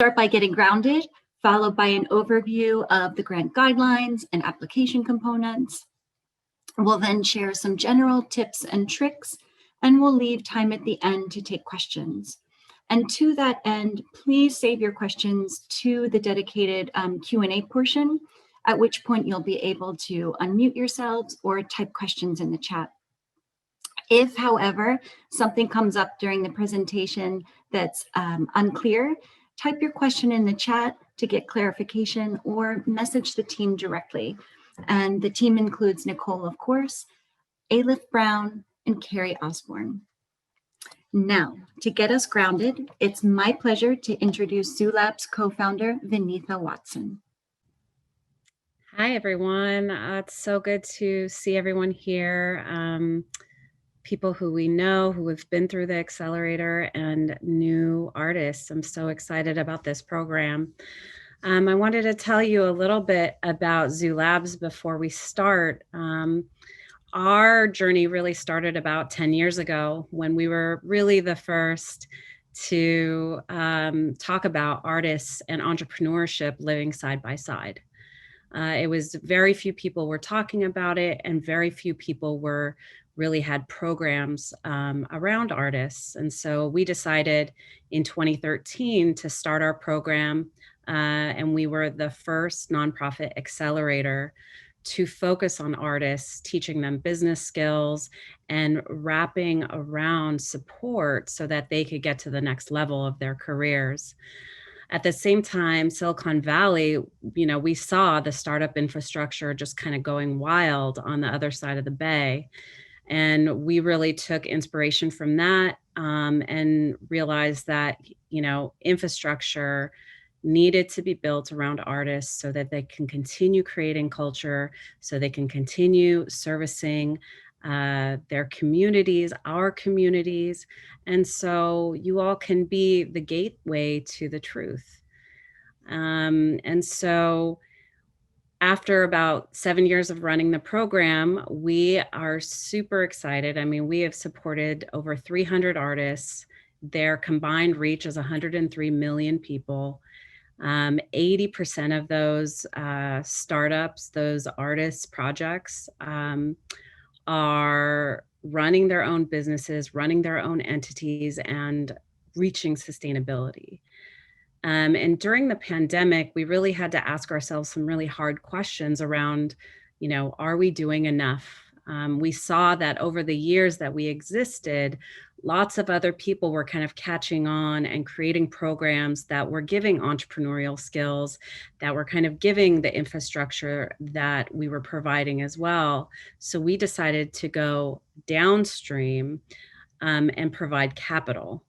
Start by getting grounded, followed by an overview of the grant guidelines and application components. We'll then share some general tips and tricks, and we'll leave time at the end to take questions. And to that end, please save your questions to the dedicated Q&A portion, at which point you'll be able to unmute yourselves or type questions in the chat. If, however, something comes up during the presentation that's unclear, type your question in the chat to get clarification or message the team directly. And the team includes Nicole, of course, Alif Brown, and Carrie Osborne. Now, to get us grounded, it's my pleasure to introduce ZooLab's co-founder, Vinitha Watson. Hi, everyone. It's so good to see everyone here. People who we know, who have been through the accelerator, and new artists. I'm so excited about this program. I wanted to tell you a little bit about ZooLabs before we start. Our journey really started about 10 years ago when we were really the first to talk about artists and entrepreneurship living side by side. It was very few people were talking about it, and very few people really had programs around artists. And so we decided in 2013 to start our program, and we were the first nonprofit accelerator to focus on artists, teaching them business skills and wrapping around support so that they could get to the next level of their careers. At the same time, Silicon Valley, we saw the startup infrastructure just kind of going wild on the other side of the Bay. And we really took inspiration from that and realized that, infrastructure needed to be built around artists so that they can continue creating culture, so they can continue servicing their communities, our communities. And so you all can be the gateway to the truth. And so after about 7 years of running the program, we are super excited. I mean, we have supported over 300 artists. Their combined reach is 103 million people. 80% of those startups, those artists' projects, are running their own businesses, running their own entities, and reaching sustainability. And during the pandemic, we really had to ask ourselves some really hard questions around, are we doing enough? We saw that over the years that we existed, lots of other people were kind of catching on and creating programs that were giving entrepreneurial skills, that were kind of giving the infrastructure that we were providing as well. So we decided to go downstream and provide capital.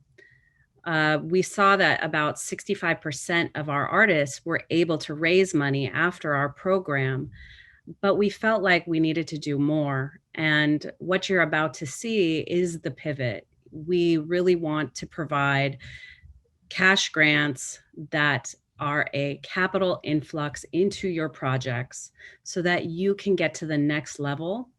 We saw that about 65% of our artists were able to raise money after our program, but we felt like we needed to do more. And what you're about to see is the pivot. We really want to provide cash grants that are a capital influx into your projects so that you can get to the next level,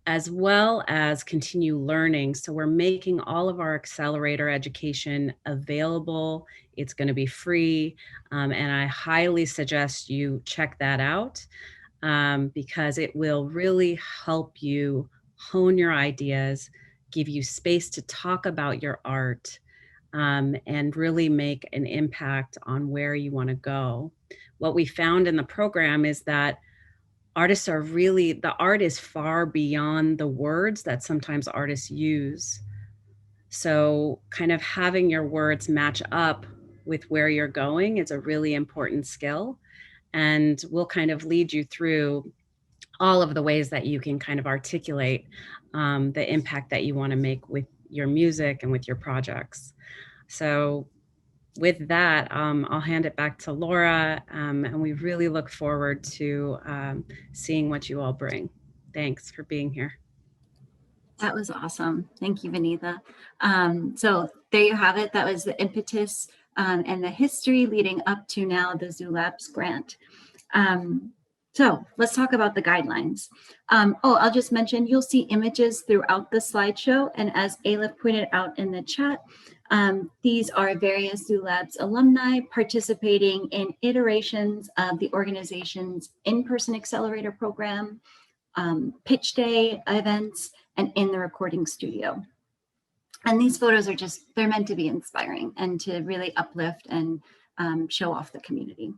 as well as continue learning. So we're making all of our accelerator education available. It's going to be free. And I highly suggest you check that out because it will really help you hone your ideas, give you space to talk about your art, and really make an impact on where you want to go. What we found in the program is that the art is far beyond the words that sometimes artists use. So kind of having your words match up with where you're going is a really important skill. And we'll kind of lead you through all of the ways that you can kind of articulate the impact that you want to make with your music and with your projects. So with that, I'll hand it back to Laura, and we really look forward to seeing what you all bring. Thanks for being here. That was awesome. Thank you, Vinitha. So there you have it. That was the impetus and the history leading up to now the ZooLabs grant. So let's talk about the guidelines. I'll just mention, you'll see images throughout the slideshow. And as Alif pointed out in the chat, These are various Zoo Labs alumni participating in iterations of the organization's in-person accelerator program, pitch day events, and in the recording studio. And these photos are they're meant to be inspiring and to really uplift and show off the community.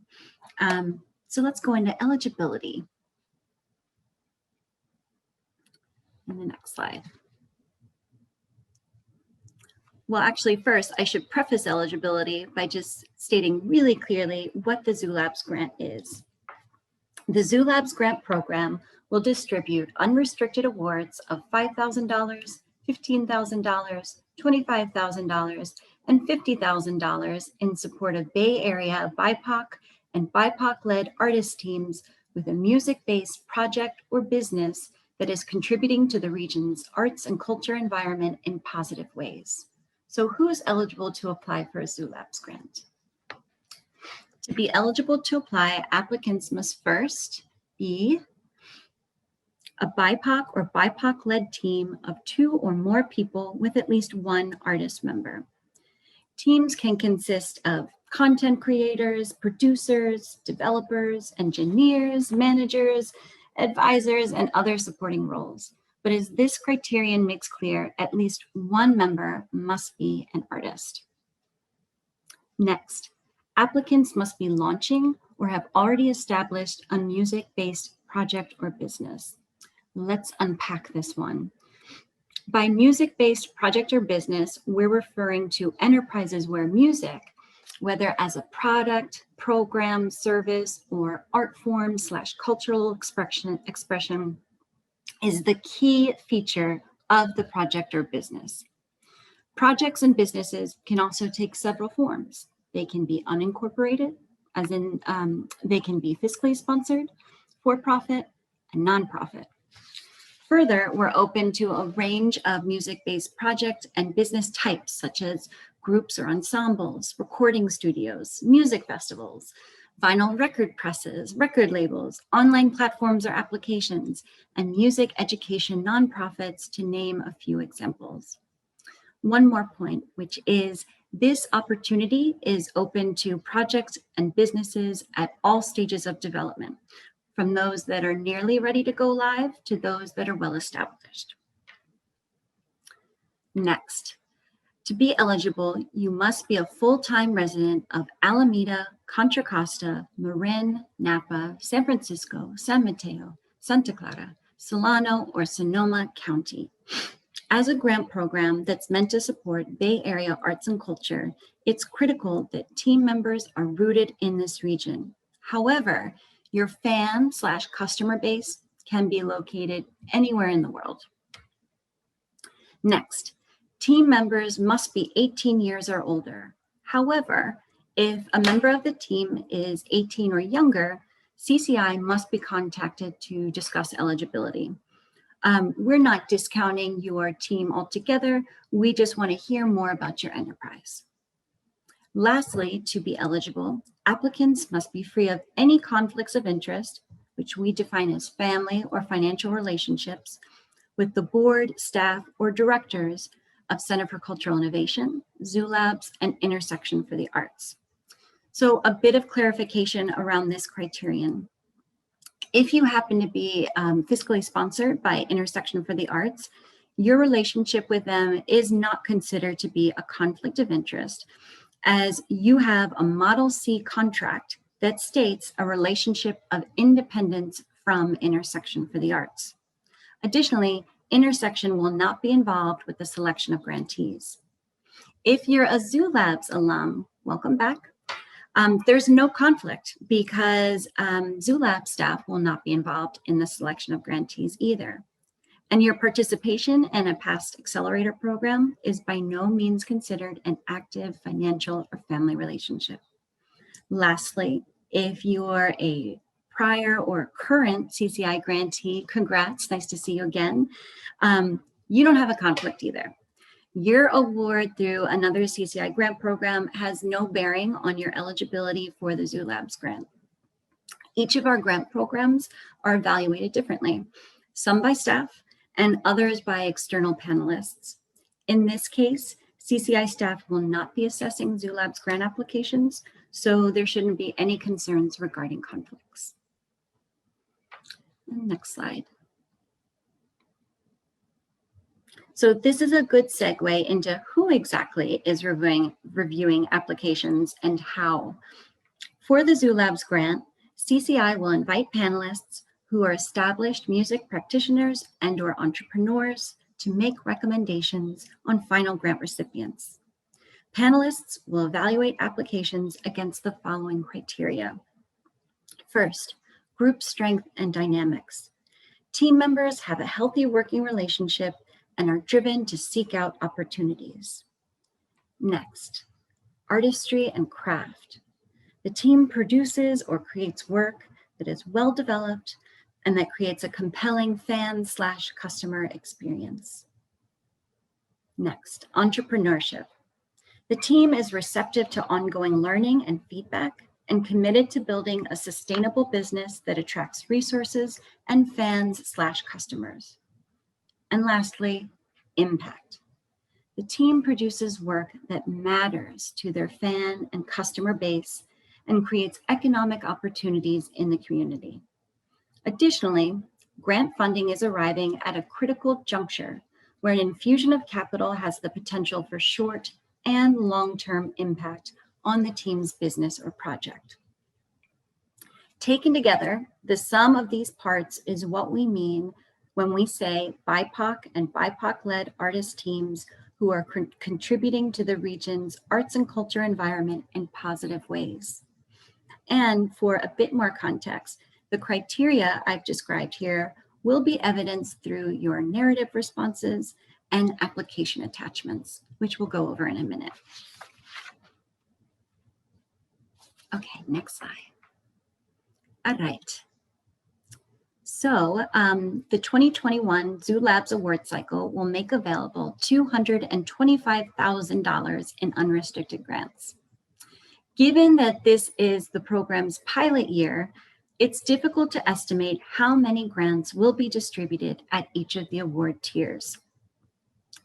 So let's go into eligibility. In the next slide. Well, actually, first, I should preface eligibility by just stating really clearly what the Zoo Labs grant is. The Zoo Labs grant program will distribute unrestricted awards of $5,000, $15,000, $25,000, and $50,000 in support of Bay Area BIPOC and BIPOC-led artist teams with a music-based project or business that is contributing to the region's arts and culture environment in positive ways. So who's eligible to apply for a Zoo Labs grant? To be eligible to apply, applicants must first be a BIPOC or BIPOC-led team of 2 or more people with at least 1 artist member. Teams can consist of content creators, producers, developers, engineers, managers, advisors, and other supporting roles. But as this criterion makes clear, at least 1 member must be an artist. Next, applicants must be launching or have already established a music-based project or business. Let's unpack this one. By music-based project or business, we're referring to enterprises where music, whether as a product, program, service, or art form / cultural expression is the key feature of the project or business. Projects and businesses can also take several forms. They can be unincorporated, as in they can be fiscally sponsored, for-profit, and nonprofit. Further, we're open to a range of music-based project and business types, such as groups or ensembles, recording studios, music festivals, vinyl record presses, record labels, online platforms or applications, and music education nonprofits, to name a few examples. One more point, which is this opportunity is open to projects and businesses at all stages of development, from those that are nearly ready to go live to those that are well established. Next, to be eligible, you must be a full-time resident of Alameda, Contra Costa, Marin, Napa, San Francisco, San Mateo, Santa Clara, Solano, or Sonoma County. As a grant program that's meant to support Bay Area arts and culture, it's critical that team members are rooted in this region. However, your fan / customer base can be located anywhere in the world. Next, team members must be 18 years or older. However, if a member of the team is 18 or younger, CCI must be contacted to discuss eligibility. We're not discounting your team altogether. We just want to hear more about your enterprise. Lastly, to be eligible, applicants must be free of any conflicts of interest, which we define as family or financial relationships, with the board, staff, or directors of Center for Cultural Innovation, Zoo Labs, and Intersection for the Arts. So a bit of clarification around this criterion. If you happen to be fiscally sponsored by Intersection for the Arts, your relationship with them is not considered to be a conflict of interest, as you have a Model C contract that states a relationship of independence from Intersection for the Arts. Additionally, Intersection will not be involved with the selection of grantees. If you're a Zoo Labs alum, welcome back. There's no conflict because Zoo Labs staff will not be involved in the selection of grantees either. And your participation in a past accelerator program is by no means considered an active financial or family relationship. Lastly, if you're a prior or current CCI grantee, congrats, nice to see you again. You don't have a conflict either. Your award through another CCI grant program has no bearing on your eligibility for the Zoo Labs grant. Each of our grant programs are evaluated differently, some by staff and others by external panelists. In this case, CCI staff will not be assessing Zoo Labs grant applications, so there shouldn't be any concerns regarding conflicts. And next slide. So this is a good segue into who exactly is reviewing applications and how. For the Zoo Labs grant, CCI will invite panelists who are established music practitioners and/or entrepreneurs to make recommendations on final grant recipients. Panelists will evaluate applications against the following criteria. First, group strength and dynamics. Team members have a healthy working relationship and are driven to seek out opportunities. Next, artistry and craft. The team produces or creates work that is well developed and that creates a compelling fan/customer experience. Next, entrepreneurship. The team is receptive to ongoing learning and feedback and committed to building a sustainable business that attracts resources and fans/customers. And lastly, impact. The team produces work that matters to their fan and customer base and creates economic opportunities in the community. Additionally, grant funding is arriving at a critical juncture where an infusion of capital has the potential for short and long-term impact on the team's business or project. Taken together, the sum of these parts is what we mean when we say BIPOC and BIPOC-led artist teams who are contributing to the region's arts and culture environment in positive ways. And for a bit more context, the criteria I've described here will be evidenced through your narrative responses and application attachments, which we'll go over in a minute. Okay, next slide. All right. So the 2021 Zoo Labs Award Cycle will make available $225,000 in unrestricted grants. Given that this is the program's pilot year, it's difficult to estimate how many grants will be distributed at each of the award tiers.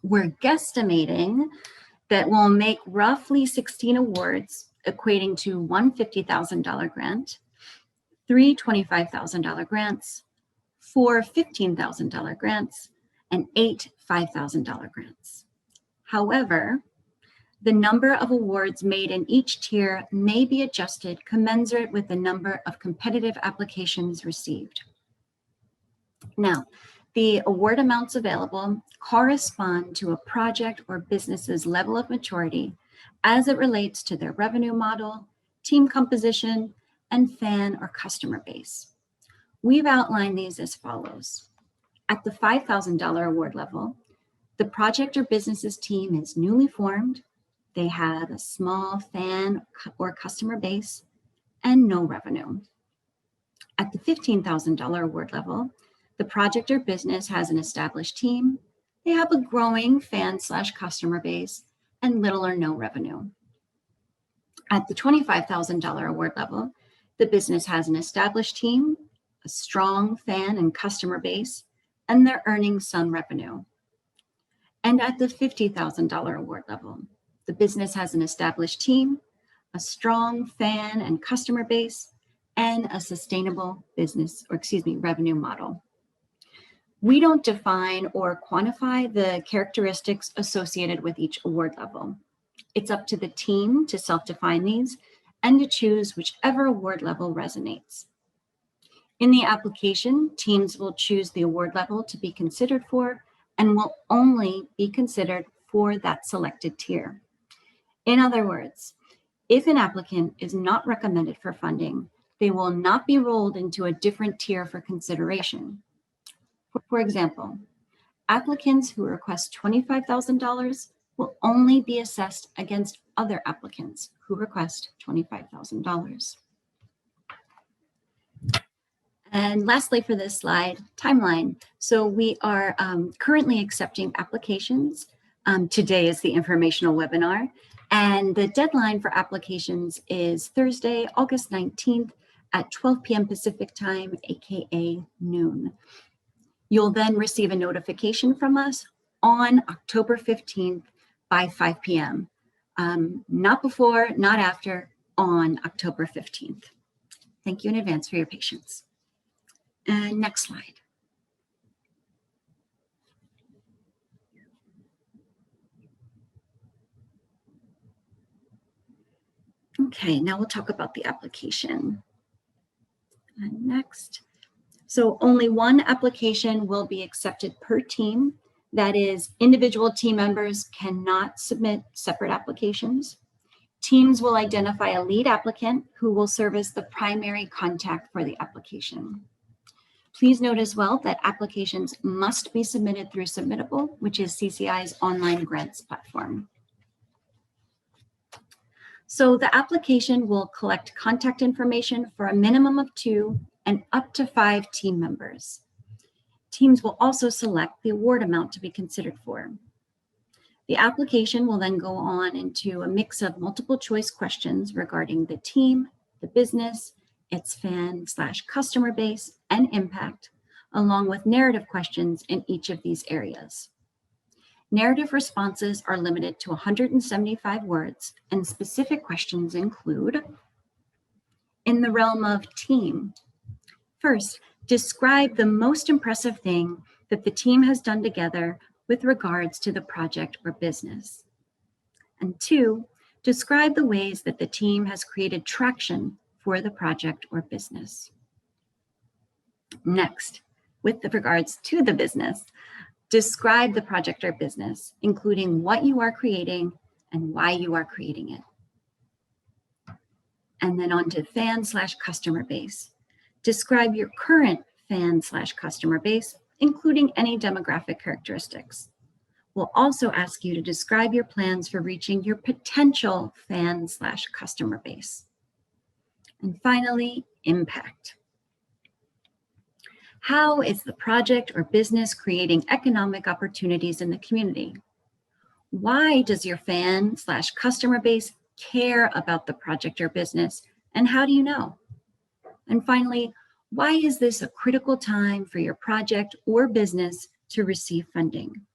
We're guesstimating that we'll make roughly 16 awards, equating to one $50,000 grant, 3 $25,000 grants, 4 $15,000 grants, and 8 $5,000 grants. However, the number of awards made in each tier may be adjusted commensurate with the number of competitive applications received. Now, the award amounts available correspond to a project or business's level of maturity as it relates to their revenue model, team composition, and fan or customer base. We've outlined these as follows. At the $5,000 award level, the project or business's team is newly formed, they have a small fan or customer base, and no revenue. At the $15,000 award level, the project or business has an established team, they have a growing fan/customer base, and little or no revenue. At the $25,000 award level, the business has an established team, a strong fan and customer base, and they're earning some revenue. And at the $50,000 award level, the business has an established team, a strong fan and customer base, and a sustainable revenue model. We don't define or quantify the characteristics associated with each award level. It's up to the team to self-define these and to choose whichever award level resonates. In the application, teams will choose the award level to be considered for and will only be considered for that selected tier. In other words, if an applicant is not recommended for funding, they will not be rolled into a different tier for consideration. For example, applicants who request $25,000 will only be assessed against other applicants who request $25,000. And lastly for this slide, timeline. So we are currently accepting applications. Today is the informational webinar, and the deadline for applications is Thursday, August 19th at 12 p.m. Pacific time, aka noon. You'll then receive a notification from us on October 15th by 5 p.m. Not before, not after, on October 15th. Thank you in advance for your patience. And next slide. Okay, now we'll talk about the application. And next. So only one application will be accepted per team. That is, individual team members cannot submit separate applications. Teams will identify a lead applicant who will serve as the primary contact for the application. Please note as well that applications must be submitted through Submittable, which is CCI's online grants platform. So the application will collect contact information for a minimum of 2 and up to 5 team members. Teams will also select the award amount to be considered for. The application will then go on into a mix of multiple choice questions regarding the team, the business, its fan/customer base, and impact, along with narrative questions in each of these areas. Narrative responses are limited to 175 words, and specific questions include, in the realm of team, first, describe the most impressive thing that the team has done together with regards to the project or business. And 2, describe the ways that the team has created traction for the project or business. Next, with regards to the business, describe the project or business, including what you are creating and why you are creating it. And then on to fan/customer base. Describe your current fan/customer base, including any demographic characteristics. We'll also ask you to describe your plans for reaching your potential fan/customer base. And finally, impact. How is the project or business creating economic opportunities in the community? Why does your fan/customer base care about the project or business, and how do you know? And finally, why is this a critical time for your project or business to receive funding?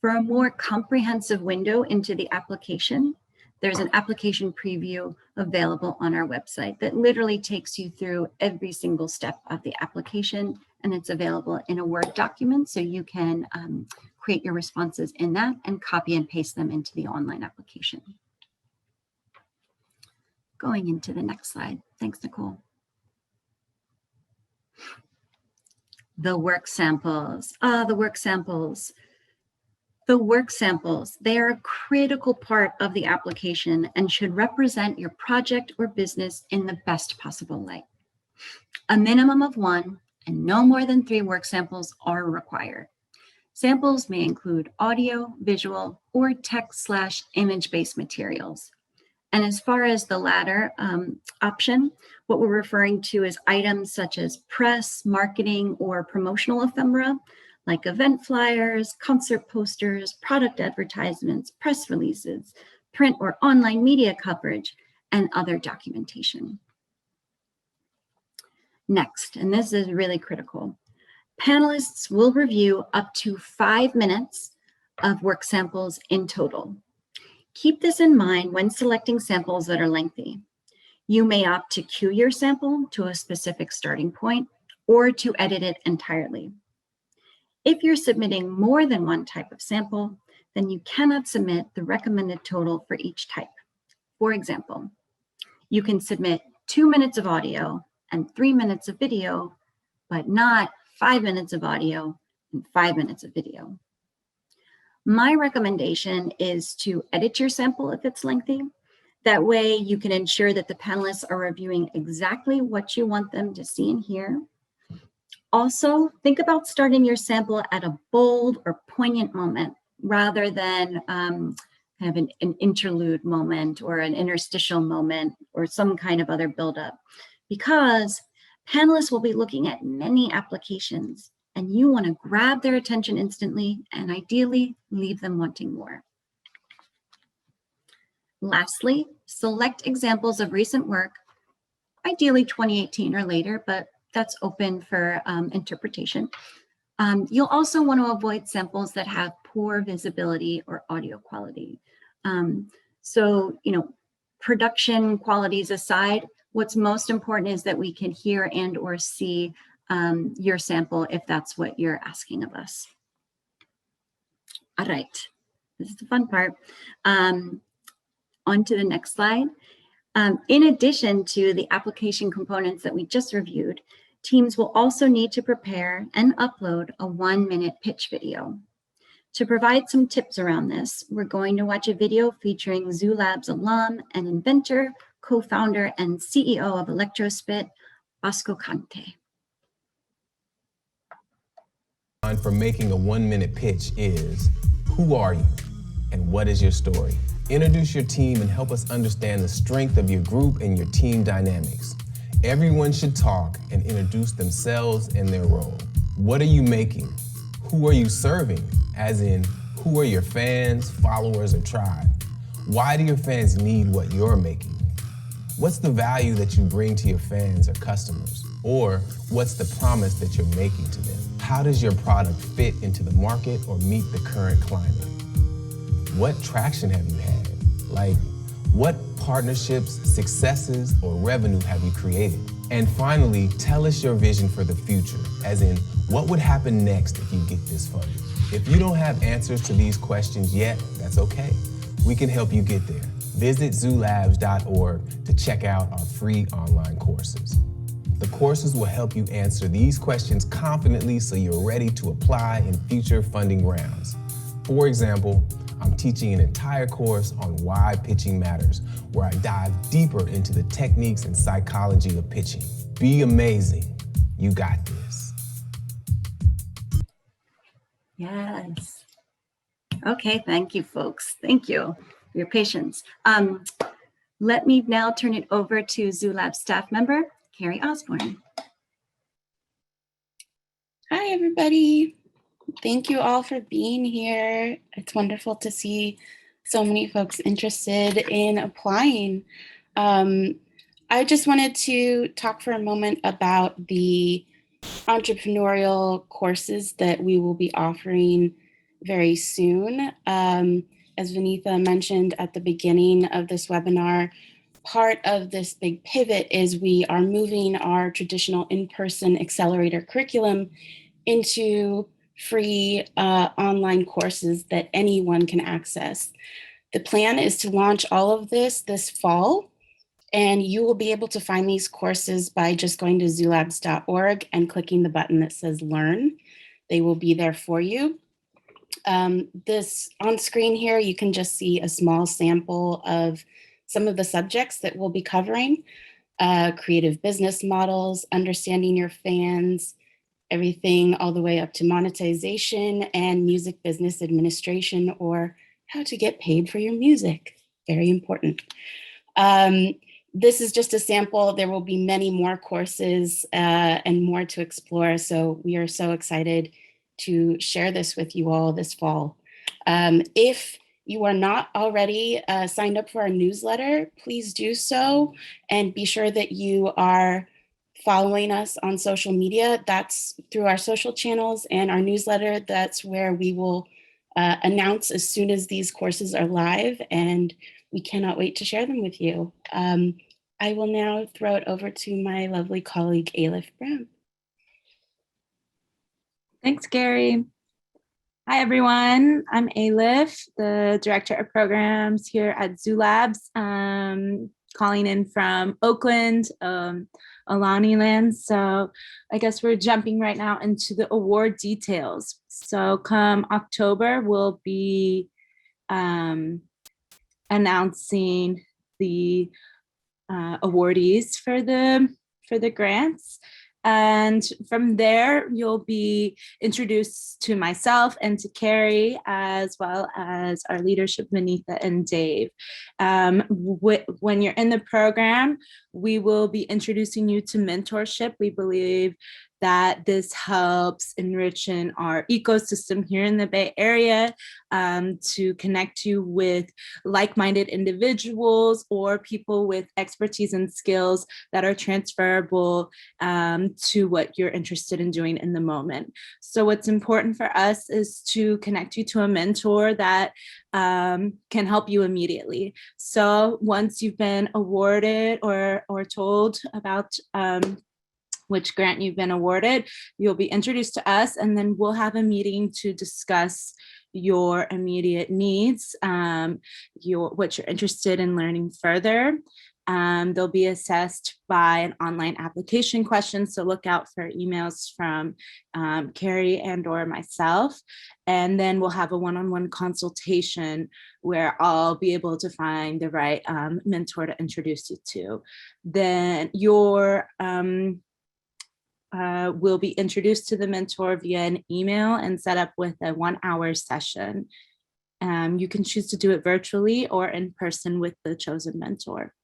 For a more comprehensive window into the application, there's an application preview available on our website that literally takes you through every single step of the application, and it's available in a Word document, so you can create your responses in that and copy and paste them into the online application. Going into the next slide. Thanks, Nicole. The work samples. The work samples. The work samples, they are a critical part of the application and should represent your project or business in the best possible light. A minimum of 1 and no more than 3 work samples are required. Samples may include audio, visual, or text/image-based materials. And as far as the latter option, what we're referring to is items such as press, marketing, or promotional ephemera, like event flyers, concert posters, product advertisements, press releases, print or online media coverage, and other documentation. Next, and this is really critical, panelists will review up to 5 minutes of work samples in total. Keep this in mind when selecting samples that are lengthy. You may opt to queue your sample to a specific starting point or to edit it entirely. If you're submitting more than one type of sample, then you cannot submit the recommended total for each type. For example, you can submit 2 minutes of audio and 3 minutes of video, but not 5 minutes of audio and 5 minutes of video. My recommendation is to edit your sample if it's lengthy. That way you can ensure that the panelists are reviewing exactly what you want them to see and hear. Also, think about starting your sample at a bold or poignant moment rather than kind of an interlude moment or an interstitial moment or some kind of other buildup, because panelists will be looking at many applications and you want to grab their attention instantly and ideally leave them wanting more. Lastly, select examples of recent work, ideally 2018 or later, but that's open for interpretation, You'll also want to avoid samples that have poor visibility or audio quality. So, production qualities aside, what's most important is that we can hear and or see your sample if that's what you're asking of us. All right, this is the fun part. On to the next slide. In addition to the application components that we just reviewed, teams will also need to prepare and upload a 1-minute pitch video. To provide some tips around this, we're going to watch a video featuring Zoo Labs alum and inventor, co-founder and CEO of Electrospit, Bosco Kante. For making a 1-minute pitch is, who are you and what is your story? Introduce your team and help us understand the strength of your group and your team dynamics. Everyone should talk and introduce themselves and their role. What are you making? Who are you serving? As in, who are your fans, followers, or tribe? Why do your fans need what you're making? What's the value that you bring to your fans or customers? Or what's the promise that you're making to them? How does your product fit into the market or meet the current climate? What traction have you had? Like, what partnerships, successes, or revenue have you created? And finally, tell us your vision for the future, as in, what would happen next if you get this funded? If you don't have answers to these questions yet, that's okay. We can help you get there. Visit zoolabs.org to check out our free online courses. The courses will help you answer these questions confidently so you're ready to apply in future funding rounds. For example, I'm teaching an entire course on why pitching matters, where I dive deeper into the techniques and psychology of pitching. Be amazing. You got this. Yes. Okay, thank you, folks. Thank you for your patience. Let me now turn it over to Zoo Lab staff member, Carrie Osborne. Hi, everybody. Thank you all for being here. It's wonderful to see so many folks interested in applying. I just wanted to talk for a moment about the entrepreneurial courses that we will be offering very soon. As Vinitha mentioned at the beginning of this webinar, part of this big pivot is we are moving our traditional in-person accelerator curriculum into free online courses that anyone can access. The plan is to launch all of this fall, and you will be able to find these courses by just going to zoolabs.org and clicking the button that says Learn. They will be there for you. This on screen here, you can just see a small sample of some of the subjects that we'll be covering: creative business models, understanding your fans, everything all the way up to monetization and music business administration, or how to get paid for your music. Very important. This is just a sample. There will be many more courses and more to explore. So we are so excited to share this with you all this fall. If you are not already signed up for our newsletter, please do so, and be sure that you are following us on social media. That's through our social channels and our newsletter. That's where we will announce as soon as these courses are live, and we cannot wait to share them with you. I will now throw it over to my lovely colleague, Alif Brown. Thanks, Gary. Hi, everyone. I'm Alif, the Director of Programs here at Zoo Labs, calling in from Oakland, Alani Land. So I guess we're jumping right now into the award details. So come October, we'll be announcing the awardees for the grants. And from there, you'll be introduced to myself and to Carrie, as well as our leadership, Vinitha and Dave. When you're in the program, we will be introducing you to mentorship. We believe that this helps enriching our ecosystem here in the Bay Area, to connect you with like-minded individuals or people with expertise and skills that are transferable to what you're interested in doing in the moment. So what's important for us is to connect you to a mentor that can help you immediately. So once you've been awarded or told about which grant you've been awarded, you'll be introduced to us, and then we'll have a meeting to discuss your immediate needs, what you're interested in learning further. They'll be assessed by an online application question, so look out for emails from Carrie and or myself. And then we'll have a one-on-one consultation where I'll be able to find the right mentor to introduce you to. Then your will be introduced to the mentor via an email and set up with a 1-hour session. You can choose to do it virtually or in person with the chosen mentor.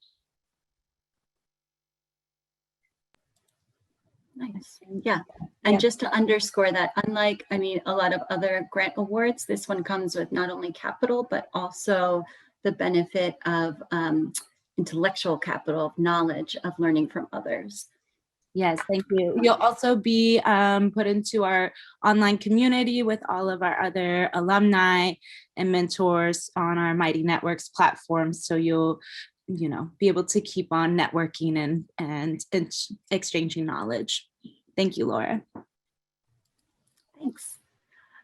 Nice. Yeah. And Yeah. just to underscore that, unlike, I mean, a lot of other grant awards, this one comes with not only capital, but also the benefit of intellectual capital, of knowledge, of learning from others. Yes, thank you. You'll also be put into our online community with all of our other alumni and mentors on our Mighty Networks platform. So you'll, be able to keep on networking and exchanging knowledge. Thank you, Laura. Thanks.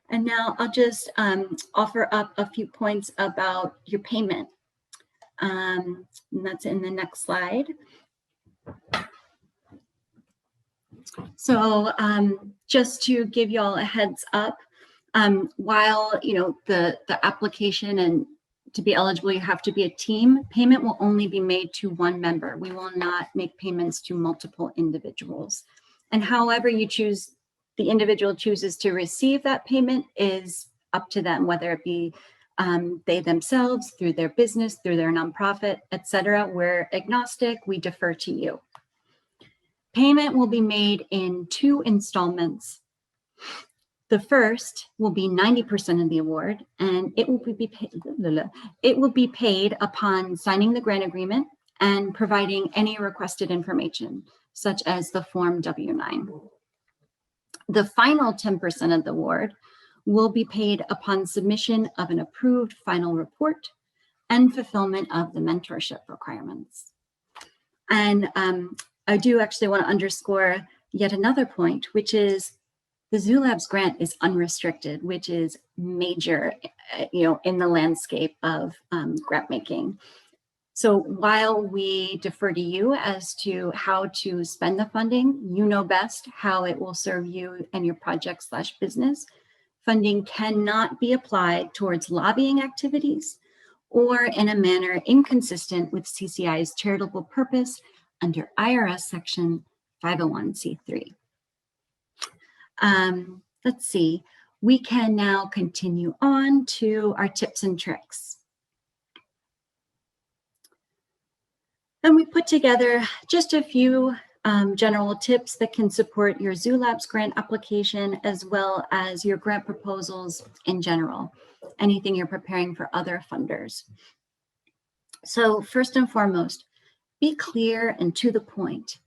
And now I'll just offer up a few points about your payment. And that's in the next slide. So just to give you all a heads up, while the application and to be eligible, you have to be a team, payment will only be made to one member. We will not make payments to multiple individuals. And however you choose, the individual chooses to receive that payment is up to them, whether it be they themselves, through their business, through their nonprofit, etc. We're agnostic, we defer to you. Payment will be made in 2 installments. The first will be 90% of the award, and it will be paid upon signing the grant agreement and providing any requested information, such as the Form W-9. The final 10% of the award will be paid upon submission of an approved final report and fulfillment of the mentorship requirements. And I do actually want to underscore yet another point, which is the Zoo Labs grant is unrestricted, which is major, in the landscape of grant making. So while we defer to you as to how to spend the funding, you know best how it will serve you and your project/business. Funding cannot be applied towards lobbying activities or in a manner inconsistent with CCI's charitable purpose under IRS section 501c3. Let's see, we can now continue on to our tips and tricks. And we put together just a few general tips that can support your Zoo Labs grant application as well as your grant proposals in general, anything you're preparing for other funders. So first and foremost, be clear and to the point.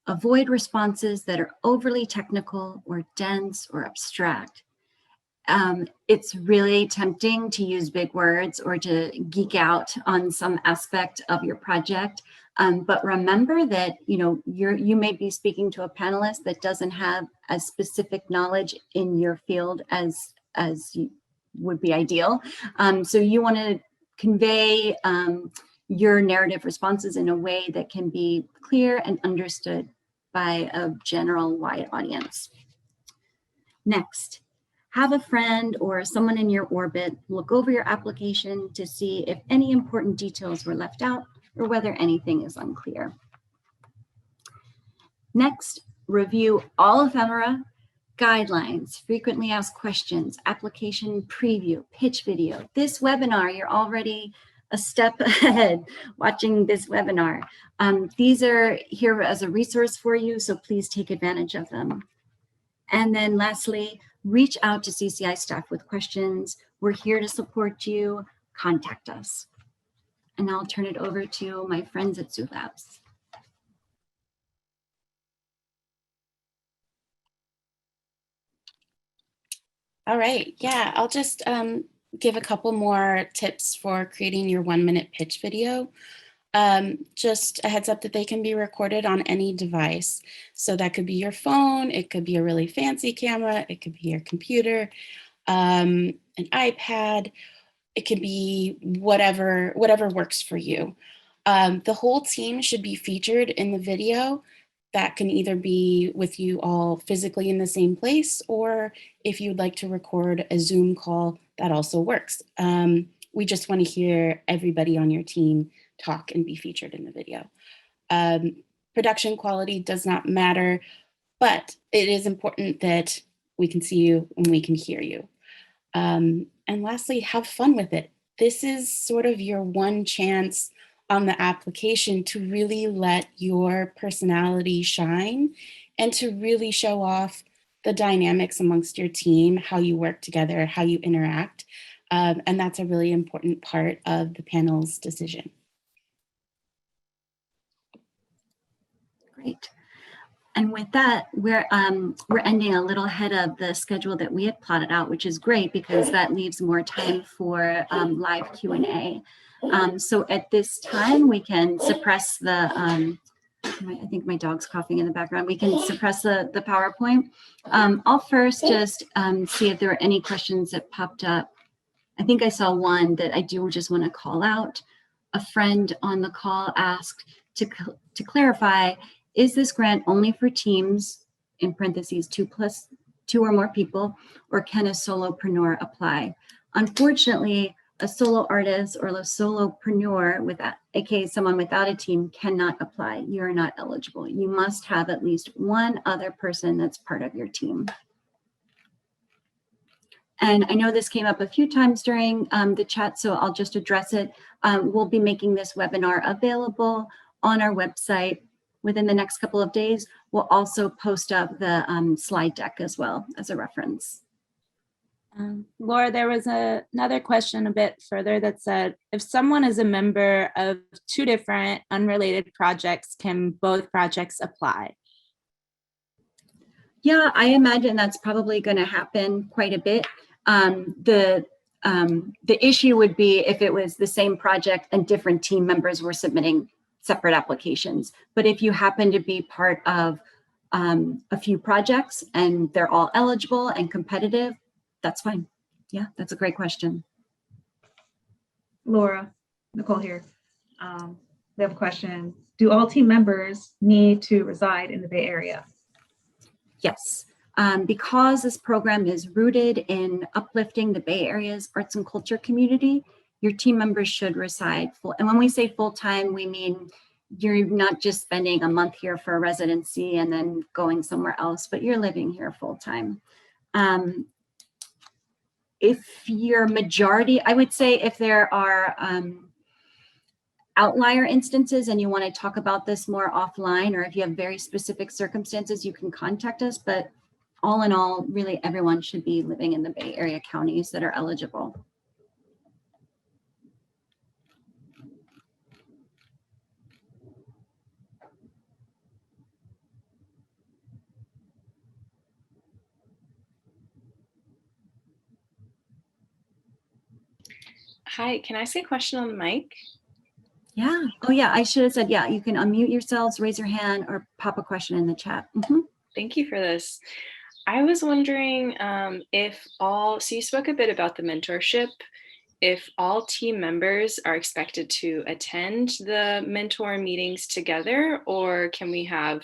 Avoid responses that are overly technical or dense or abstract. It's really tempting to use big words or to geek out on some aspect of your project. But remember that you may be speaking to a panelist that doesn't have as specific knowledge in your field as would be ideal. So you want to convey your narrative responses in a way that can be clear and understood by a general wide audience. Next, have a friend or someone in your orbit look over your application to see if any important details were left out or whether anything is unclear. Next, review all ephemera, guidelines, frequently asked questions, application preview, pitch video. This webinar, you're already a step ahead watching this webinar. These are here as a resource for you, so please take advantage of them. And then lastly, reach out to CCI staff with questions. We're here to support you. Contact us. And I'll turn it over to my friends at Zoo Labs. All right, yeah, I'll just give a couple more tips for creating your 1-minute pitch video. Just a heads up that they can be recorded on any device. So that could be your phone, it could be a really fancy camera, it could be your computer, an iPad, it could be whatever works for you. The whole team should be featured in the video. That can either be with you all physically in the same place, or if you'd like to record a Zoom call, that also works. We just want to hear everybody on your team talk and be featured in the video. Production quality does not matter, but it is important that we can see you and we can hear you. And lastly, have fun with it. This is sort of your one chance on the application to really let your personality shine and to really show off the dynamics amongst your team, how you work together, how you interact. And that's a really important part of the panel's decision. Great. And with that, we're ending a little ahead of the schedule that we had plotted out, which is great because that leaves more time for live Q&A. So at this time, we can suppress the, I think my dog's coughing in the background. We can suppress the PowerPoint. I'll first just see if there are any questions that popped up. I think I saw one that I do just want to call out. A friend on the call asked to clarify, is this grant only for teams, in parentheses, 2 or more people, or can a solopreneur apply? Unfortunately, a solo artist or a solopreneur, aka someone without a team, cannot apply. You're not eligible. You must have at least one other person that's part of your team. And I know this came up a few times during the chat, so I'll just address it. We'll be making this webinar available on our website within the next couple of days. We'll also post up the slide deck as well as a reference. Laura, there was another question a bit further that said, if someone is a member of 2 different unrelated projects, can both projects apply? Yeah, I imagine that's probably going to happen quite a bit. The issue would be if it was the same project and different team members were submitting separate applications. But if you happen to be part of a few projects and they're all eligible and competitive, that's fine. Yeah, that's a great question. Laura, Nicole here. We have a question. Do all team members need to reside in the Bay Area? Yes, because this program is rooted in uplifting the Bay Area's arts and culture community, your team members should reside full. And when we say full-time, we mean you're not just spending a month here for a residency and then going somewhere else, but you're living here full-time. If your majority, I would say if there are outlier instances and you want to talk about this more offline, or if you have very specific circumstances, you can contact us. But all in all, really everyone should be living in the Bay Area counties that are eligible. Hi, can I ask a question on the mic? Yeah. Oh, yeah. I should have said, yeah, you can unmute yourselves, raise your hand, or pop a question in the chat. Thank you for this. I was wondering if so you spoke a bit about the mentorship, if all team members are expected to attend the mentor meetings together, or can we have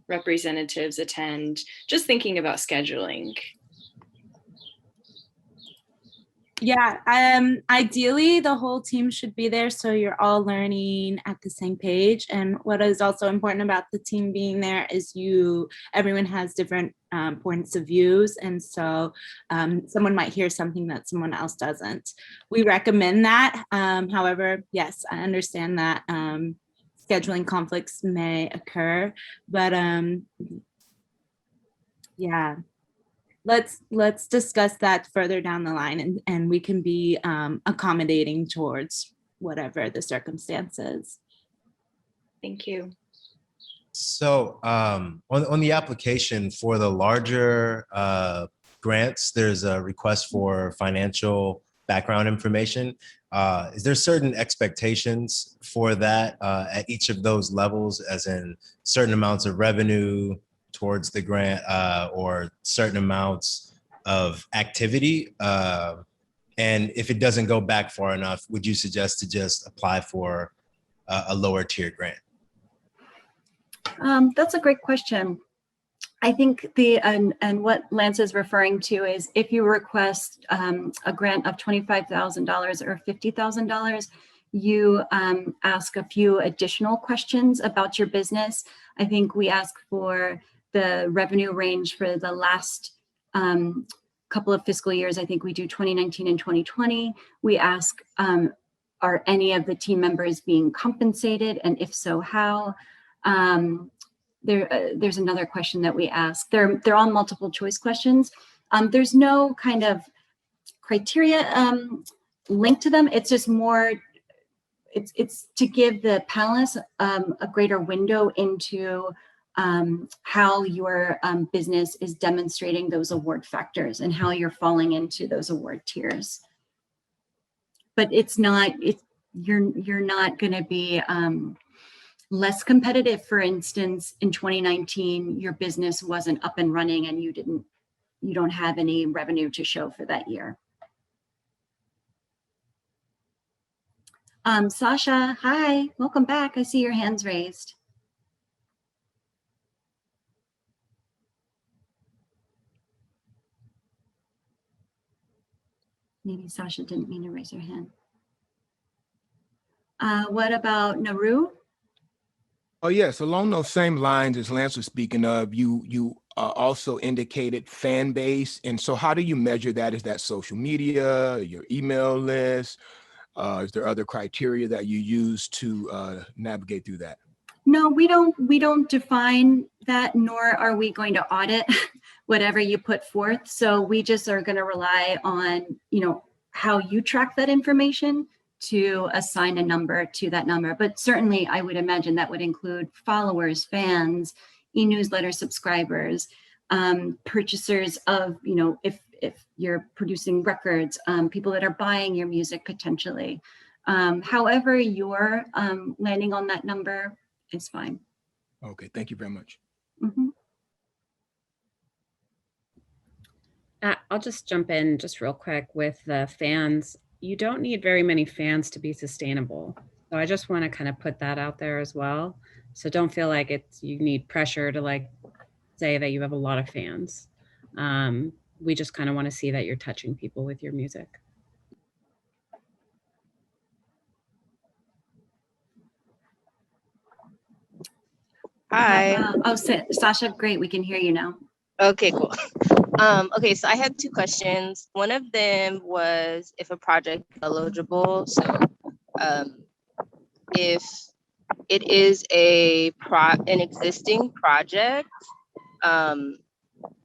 representatives attend? Just thinking about scheduling. Yeah, ideally the whole team should be there so you're all learning at the same page. And what is also important about the team being there is everyone has different points of views, and so someone might hear something that someone else doesn't. We recommend that. However, yes, I understand that scheduling conflicts may occur, but yeah. let's discuss that further down the line, and we can be accommodating towards whatever the circumstances. Thank you. So on the application for the larger grants, there's a request for financial background information. Is there certain expectations for that at each of those levels, as in certain amounts of revenue towards the grant or certain amounts of activity? And if it doesn't go back far enough, would you suggest to just apply for a lower tier grant? That's a great question. I think and what Lance is referring to is if you request a grant of $25,000 or $50,000, you ask a few additional questions about your business. I think we ask for the revenue range for the last couple of fiscal years. I think we do 2019 and 2020. We ask, are any of the team members being compensated? And if so, how? There's another question that we ask. They're all multiple choice questions. There's no kind of criteria linked to them. It's just more, it's to give the panelists a greater window into how your business is demonstrating those award factors and how you're falling into those award tiers. But it's not, you're not going to be less competitive. For instance, in 2019, your business wasn't up and running and you don't have any revenue to show for that year. Sasha, hi, welcome back. I see your hands raised. Maybe Sasha didn't mean to raise her hand. What about Naru? Oh, yes. Along those same lines as Lance was speaking of, you also indicated fan base. And so how do you measure that? Is that social media, your email list? Is there other criteria that you use to navigate through that? No, we don't define that, nor are we going to audit whatever you put forth. So we just are going to rely on, how you track that information to assign a number to that number. But certainly I would imagine that would include followers, fans, e-newsletter subscribers, purchasers of, if you're producing records, people that are buying your music potentially. However you're landing on that number is fine. Okay, thank you very much. Mm-hmm. I'll just jump in just real quick with the fans. You don't need very many fans to be sustainable. So I just want to kind of put that out there as well. So don't feel like you need pressure to say that you have a lot of fans. We just kind of want to see that you're touching people with your music. Hi. Oh, Sasha, great. We can hear you now. Okay, cool. Okay, so I had two questions. One of them was if a project is eligible. So if it is an existing project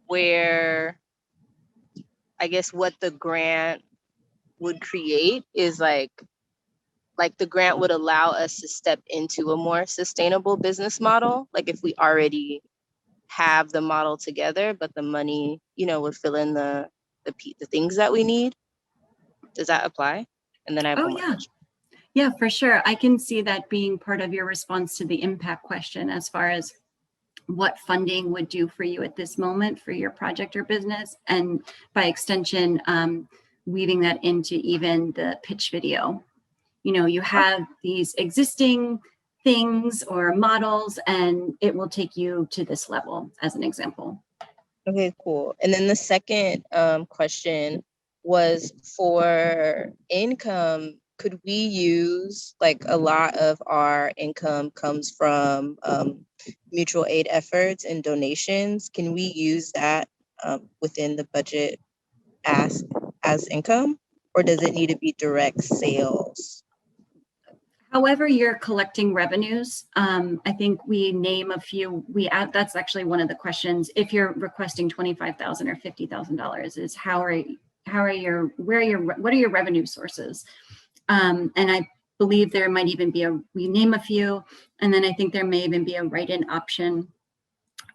where I guess what the grant would create is like the grant would allow us to step into a more sustainable business model. Like if we already have the model together, but the money, would fill in the things that we need. Does that apply? And then I have one more question. Yeah, for sure. I can see that being part of your response to the impact question as far as what funding would do for you at this moment for your project or business. And by extension, weaving that into even the pitch video. You have these existing things or models, and it will take you to this level as an example. Okay, cool. And then the second question was for income. Could we use a lot of our income comes from mutual aid efforts and donations? Can we use that within the budget as income, or does it need to be direct sales? However, you're collecting revenues. I think we name a few. That's actually one of the questions. If you're requesting $25,000 or $50,000, is what are your revenue sources? And I believe there might even be we name a few, and then I think there may even be a write-in option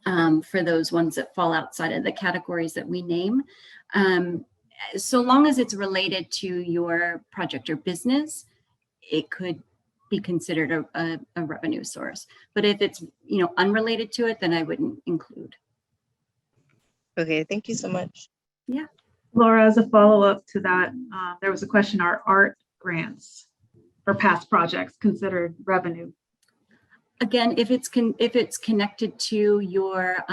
for those ones that fall outside of the categories that we name. So long as it's related to your project or business, it could be considered a revenue source. But if it's unrelated to it, then I wouldn't include. Okay, thank you so much. Yeah. Laura, as a follow-up to that, there was a question, are art grants for past projects considered revenue? Again, if it's connected to your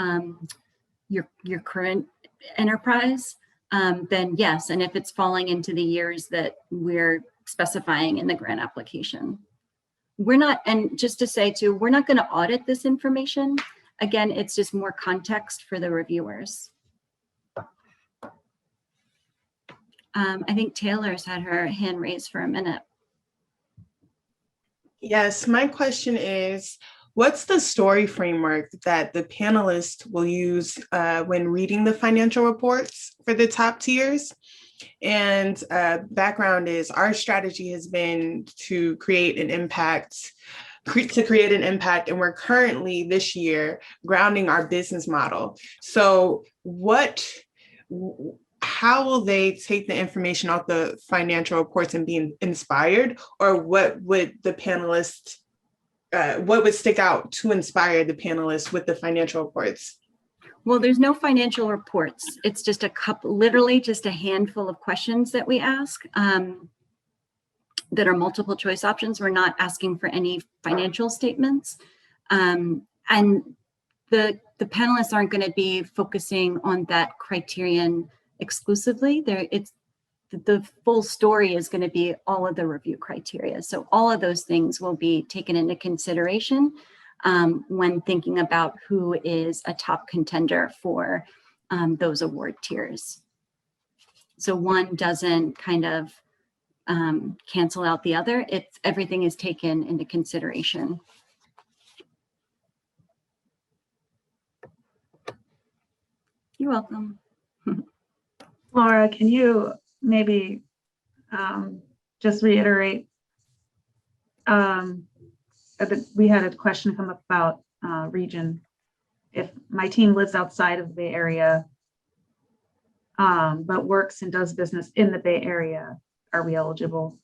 current enterprise, then yes. And if it's falling into the years that we're specifying in the grant application, we're not. And just to say too, we're not going to audit this information. Again, it's just more context for the reviewers. I think Taylor's had her hand raised for a minute. Yes, my question is, what's the story framework that the panelists will use when reading the financial reports for the top tiers? And background is our strategy has been to create an impact, and we're currently this year grounding our business model. So how will they take the information off the financial reports and be inspired, or what would the panelists, what would stick out to inspire the panelists with the financial reports? Well, there's no financial reports. It's just literally just a handful of questions that we ask that are multiple choice options. We're not asking for any financial statements. And the panelists aren't going to be focusing on that criterion exclusively. The full story is going to be all of the review criteria. So all of those things will be taken into consideration when thinking about who is a top contender for those award tiers. So one doesn't kind of cancel out the other. Everything is taken into consideration. You're welcome. Laura, can you maybe just reiterate? We had a question come up about region. If my team lives outside of the Bay Area, but works and does business in the Bay Area, are we eligible?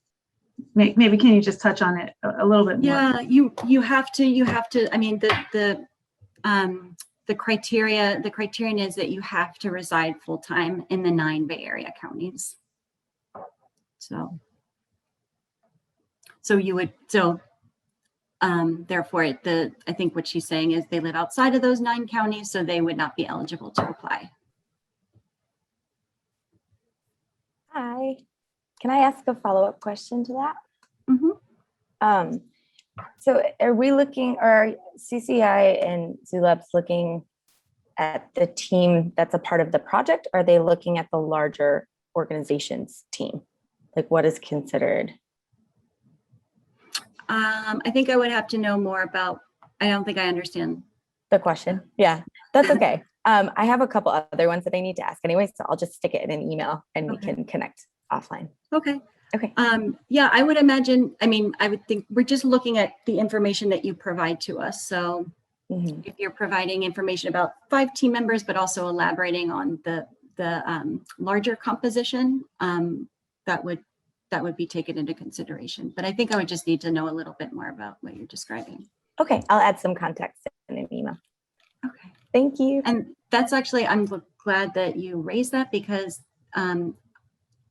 Maybe can you just touch on it a little bit more? Yeah, you have to. I mean, the criterion is that you have to reside full time in the 9 Bay Area counties. Therefore, I think what she's saying is they live outside of those 9 counties, so they would not be eligible to apply. Hi, can I ask a follow-up question to that? Mm-hmm. So are we looking, or CCI and Zulabs looking at the team that's a part of the project? Or are they looking at the larger organization's team? Like what is considered? I think I would have to know more about, I don't think I understand the question. Yeah, that's okay. I have a couple other ones that I need to ask anyway, so I'll just stick it in an email and we can connect offline. Okay. Okay. Yeah, I would imagine, I would think we're just looking at the information that you provide to us. So if you're providing information about 5 team members, but also elaborating on the larger composition, that would be taken into consideration. But I think I would just need to know a little bit more about what you're describing. Okay, I'll add some context in an email. Okay. Thank you. And that's actually, I'm glad that you raised that, because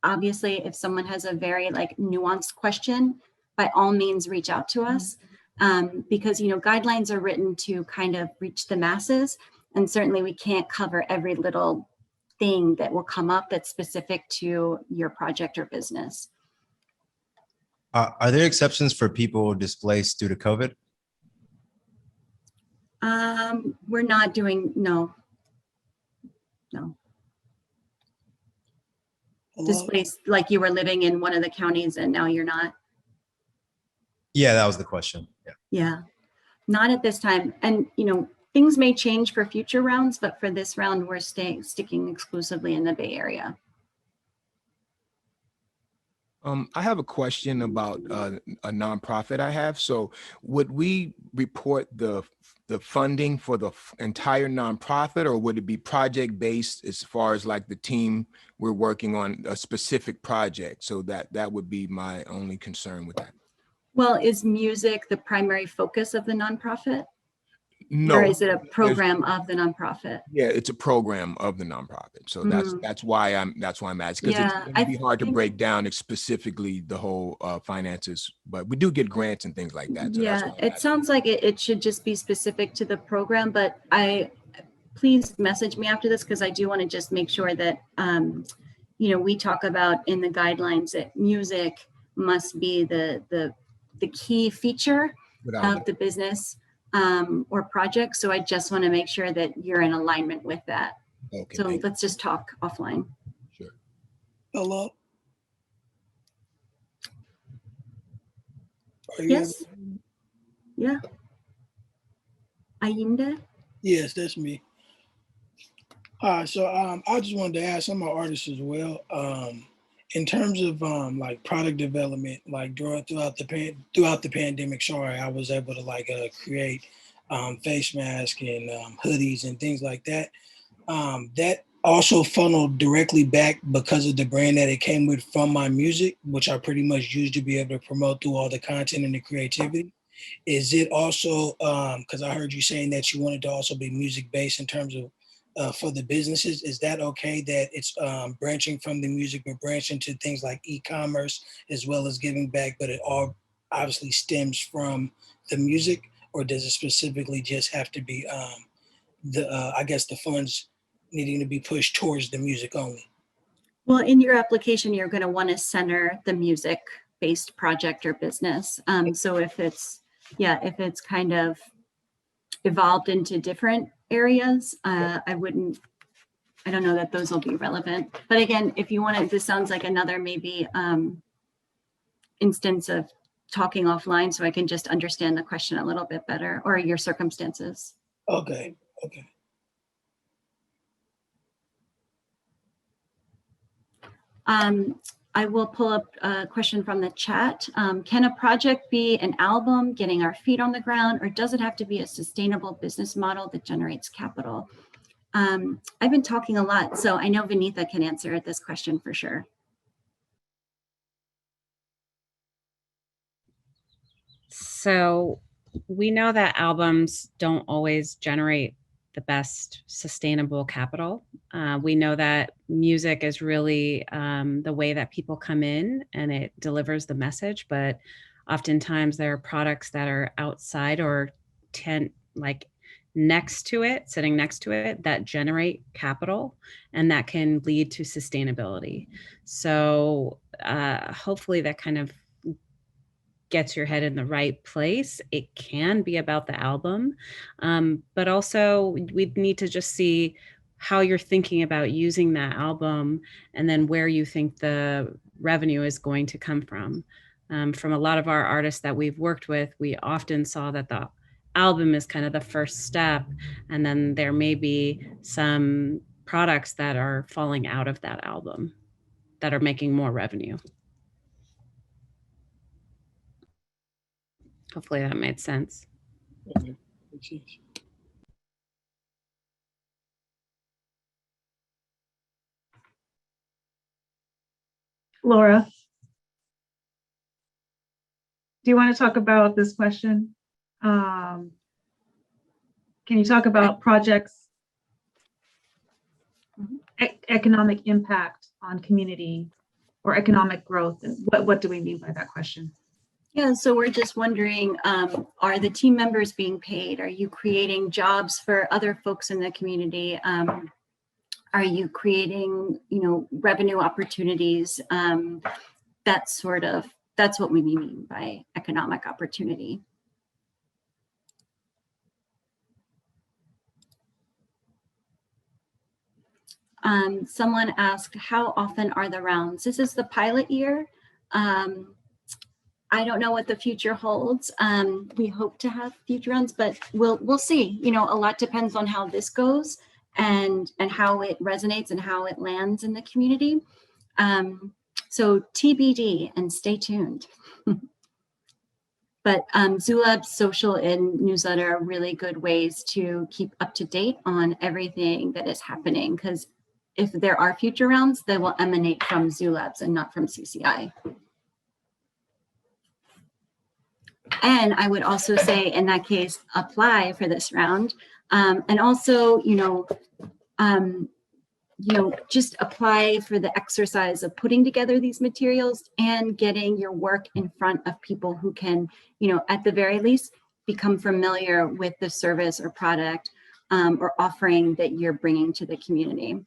obviously if someone has a very nuanced question, by all means reach out to us, because guidelines are written to kind of reach the masses, and certainly we can't cover every little thing that will come up that's specific to your project or business. Are there exceptions for people displaced due to COVID? We're not doing, no. Displaced, like you were living in one of the counties and now you're not. Yeah, that was the question. Yeah. Yeah, not at this time. And, things may change for future rounds, but for this round, we're sticking exclusively in the Bay Area. I have a question about a nonprofit I have. So would we report the funding for the entire nonprofit, or would it be project based as far as like the team we're working on a specific project? So that would be my only concern with that. Well, is music the primary focus of the nonprofit? No. Or is it a program of the nonprofit? Yeah, it's a program of the nonprofit. So that's why I'm asking, because Yeah, it's going to be hard to break down specifically the whole finances, but we do get grants and things like that. So that's Yeah, why I'm it sounds like it should just be specific to the program, but please message me after this, because I do want to just make sure that, we talk about in the guidelines that music must be the key feature of the business or project. So I just want to make sure that you're in alignment with that. Okay, so let's just talk offline. Sure. Hello. Yes. Yeah. Ayinde? Yes, that's me. So I just wanted to ask, I'm an artist as well. In terms of like product development, like throughout the pandemic, I was able to create face masks and hoodies and things like that. That also funneled directly back because of the brand that it came with from my music, which I pretty much used to be able to promote through all the content and the creativity. Is it also, because I heard you saying that you wanted to also be music based in terms of for the businesses, is that okay that it's branching from the music but branching to things like e-commerce as well as giving back, but it all obviously stems from the music, or does it specifically just have to be the funds needing to be pushed towards the music only? Well, in your application, you're going to want to center the music-based project or business. So if it's kind of evolved into different areas, I don't know that those will be relevant. But again, if you want to, this sounds like another maybe instance of talking offline, so I can just understand the question a little bit better, or your circumstances. Okay. I will pull up a question from the chat. Can a project be an album, getting our feet on the ground, or does it have to be a sustainable business model that generates capital? I've been talking a lot, so I know Vinitha can answer this question for sure. So we know that albums don't always generate the best sustainable capital. We know that music is really the way that people come in and it delivers the message, but oftentimes there are products that are outside or next to it, sitting next to it, that generate capital and that can lead to sustainability. So hopefully that kind of gets your head in the right place. It can be about the album, but also we need to just see how you're thinking about using that album and then where you think the revenue is going to come from. From a lot of our artists that we've worked with, we often saw that the album is kind of the first step, and then there may be some products that are falling out of that album that are making more revenue. Hopefully that made sense. Okay. Laura, do you want to talk about this question? Can you talk about projects, economic impact on community or economic growth? And what do we mean by that question? Yeah, so we're just wondering, are the team members being paid? Are you creating jobs for other folks in the community? Are you creating, revenue opportunities? That's what we mean by economic opportunity. Someone asked, how often are the rounds? This is the pilot year. I don't know what the future holds. We hope to have future rounds, but we'll see. You know, a lot depends on how this goes and how it resonates and how it lands in the community. So TBD and stay tuned. But Zulab's social and newsletter are really good ways to keep up to date on everything that is happening, because if there are future rounds, they will emanate from Zulab's and not from CCI. And I would also say, in that case, apply for this round. And also, just apply for the exercise of putting together these materials and getting your work in front of people who can, at the very least, become familiar with the service or product or offering that you're bringing to the community.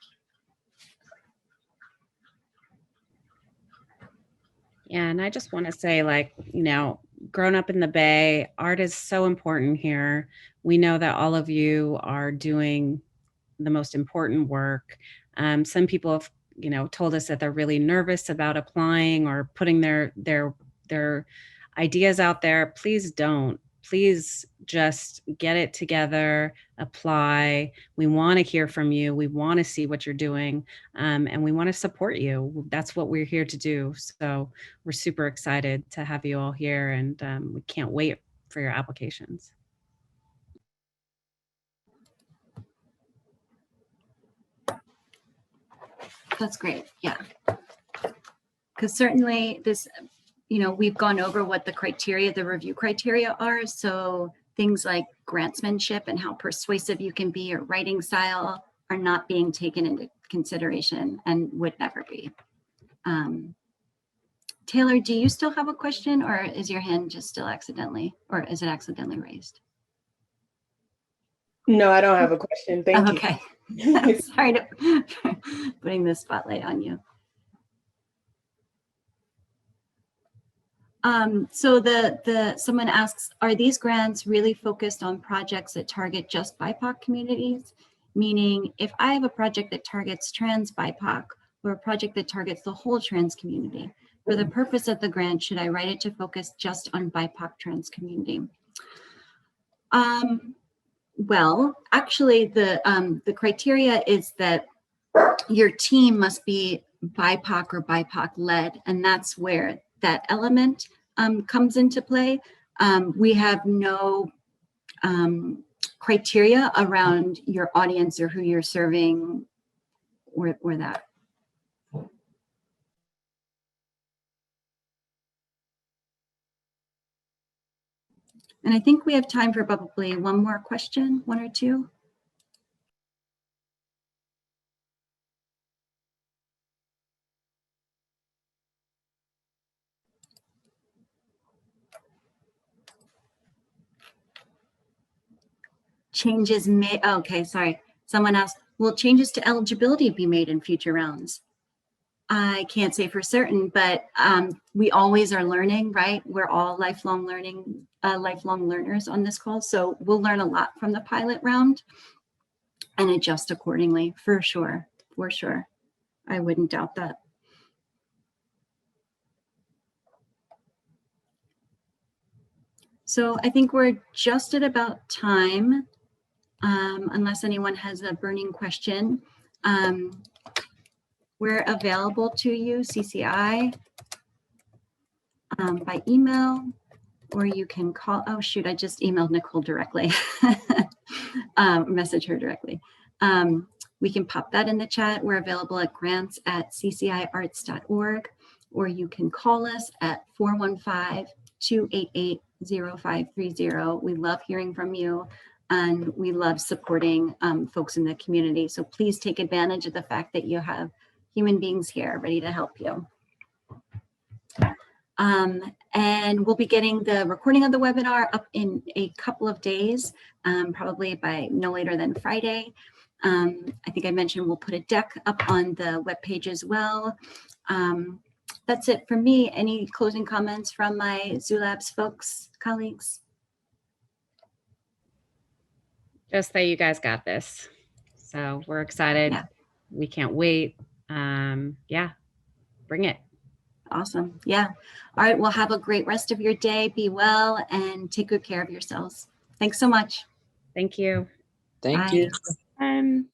Yeah, and I just want to say, grown up in the Bay, art is so important here. We know that all of you are doing the most important work. Some people have, told us that they're really nervous about applying or putting their ideas out there. Please don't. Please just get it together, apply. We want to hear from you. We want to see what you're doing, and we want to support you. That's what we're here to do. So we're super excited to have you all here, and we can't wait for your applications. That's great. Yeah. Because certainly this, we've gone over what the review criteria are. So things like grantsmanship and how persuasive you can be, or writing style, are not being taken into consideration and would never be. Taylor, do you still have a question, or is your hand just still accidentally, or is it accidentally raised? No, I don't have a question. Thank you. Okay. Sorry to putting the spotlight on you. So someone asks, are these grants really focused on projects that target just BIPOC communities? Meaning, if I have a project that targets trans BIPOC, or a project that targets the whole trans community, for the purpose of the grant, should I write it to focus just on BIPOC trans community? Well, actually, the criteria is that your team must be BIPOC or BIPOC-led, and that's where that element comes into play. We have no criteria around your audience or who you're serving, or that. And I think we have time for probably one more question, one or two. Changes may, okay, sorry. Someone asked, will changes to eligibility be made in future rounds? I can't say for certain, but we always are learning, right? We're all lifelong learners on this call. So we'll learn a lot from the pilot round and adjust accordingly, for sure, for sure. I wouldn't doubt that. So I think we're just at about time, unless anyone has a burning question. We're available to you, CCI, by email, or you can call. Oh, shoot, I just emailed Nicole directly, message her directly. We can pop that in the chat. We're available at grants@cciarts.org, or you can call us at 415-288-0530. We love hearing from you, and we love supporting folks in the community. So please take advantage of the fact that you have human beings here ready to help you. And we'll be getting the recording of the webinar up in a couple of days, probably by no later than Friday. I think I mentioned we'll put a deck up on the webpage as well. That's it for me. Any closing comments from my Zulabs folks, colleagues? Just that you guys got this. So we're excited. Yeah. We can't wait. Yeah, bring it. Awesome. Yeah. All right. Well, have a great rest of your day. Be well and take good care of yourselves. Thanks so much. Thank you. Thank Bye. you.